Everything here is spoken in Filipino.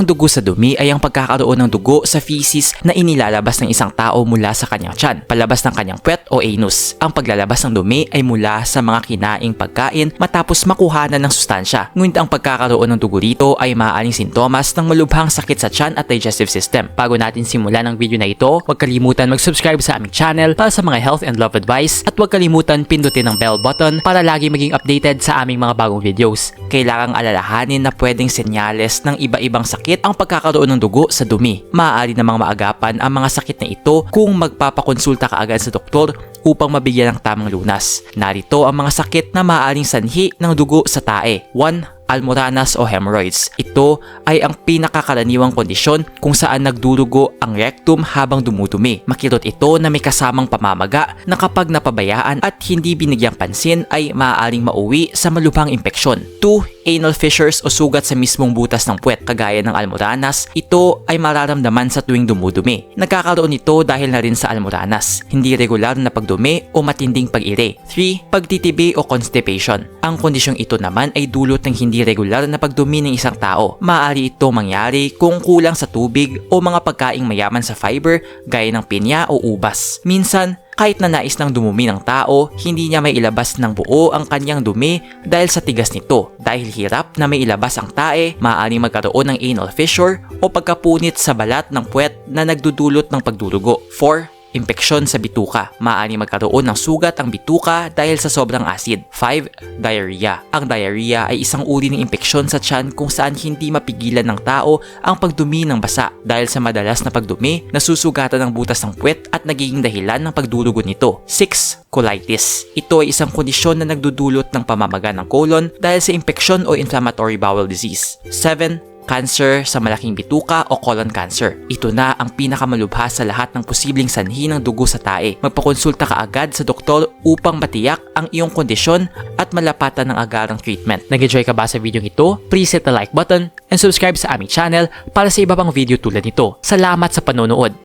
dugo sa dumi ay ang pagkakaroon ng dugo sa feces na inilalabas ng isang tao mula sa kanyang tiyan, palabas ng kanyang puwet o anus. Ang paglalabas ng dumi ay mula sa mga kinaing pagkain matapos makuhanan ng sustansya. Ngunit ang pagkakaroon ng dugo rito ay maaaring sintomas ng malubhang sakit sa tiyan at digestive system. Bago natin simulan ang video na ito, huwag kalimutan mag-subscribe sa aming channel para sa mga health and love advice at huwag kalimutan pindutin ang bell button para lagi maging updated sa aming mga bagong videos. Kailangang alalahanin na pwedeng senyales ng iba-ibang sakit ang pagkakaroon ng dugo sa dumi. Maaari namang maagapan ang mga sakit na ito kung magpapakonsulta ka agad sa doktor upang mabigyan ng tamang lunas. Narito ang mga sakit na maaaring sanhi ng dugo sa tae. 1. Almoranas o hemorrhoids. Ito ay ang pinakakaraniwang kondisyon kung saan nagdurugo ang rectum habang dumudumi. Makirot ito na may kasamang pamamaga na kapag napabayaan at hindi binigyang pansin ay maaaring mauwi sa malubhang impeksyon. 2. Anal fissures o sugat sa mismong butas ng puwet. Kagaya ng almoranas, ito ay mararamdaman sa tuwing dumudumi. Nagkakaroon ito dahil na rin sa almoranas, hindi regular na pagdumi o matinding pag-ire. 3. Pagtitibi o constipation. Ang kondisyong ito naman ay dulot ng hindi regular na pagdumi ng isang tao. Maaari ito mangyari kung kulang sa tubig o mga pagkaing mayaman sa fiber gaya ng pinya o ubas. Minsan, kahit na nais ng dumumi ng tao, hindi niya may ilabas ng buo ang kanyang dumi dahil sa tigas nito. Dahil hirap na may ilabas ang tae, maaaring magkaroon ng anal fissure o pagkapunit sa balat ng puwet na nagdudulot ng pagdurugo. 4. Impeksyon sa bituka. Maaaring magkaroon ng sugat ang bituka dahil sa sobrang acid. 5. Diarrhea. Ang diarrhea ay isang uri ng impeksyon sa tiyan kung saan hindi mapigilan ng tao ang pagdumi ng basa. Dahil sa madalas na pagdumi, nasusugatan ang butas ng puwet at nagiging dahilan ng pagdurugo nito. 6. Colitis. Ito ay isang kondisyon na nagdudulot ng pamamaga ng colon dahil sa impeksyon o inflammatory bowel disease. 7. Cancer sa malaking bituka o colon cancer. Ito na ang pinakamalubha sa lahat ng posibleng sanhi ng dugo sa tae. Magpakonsulta ka agad sa doktor upang matiyak ang iyong kondisyon at malapatan ng agarang treatment. Nag-enjoy ka ba sa video ito? Please hit the like button and subscribe sa aming channel para sa iba pang video tulad nito. Salamat sa panonood!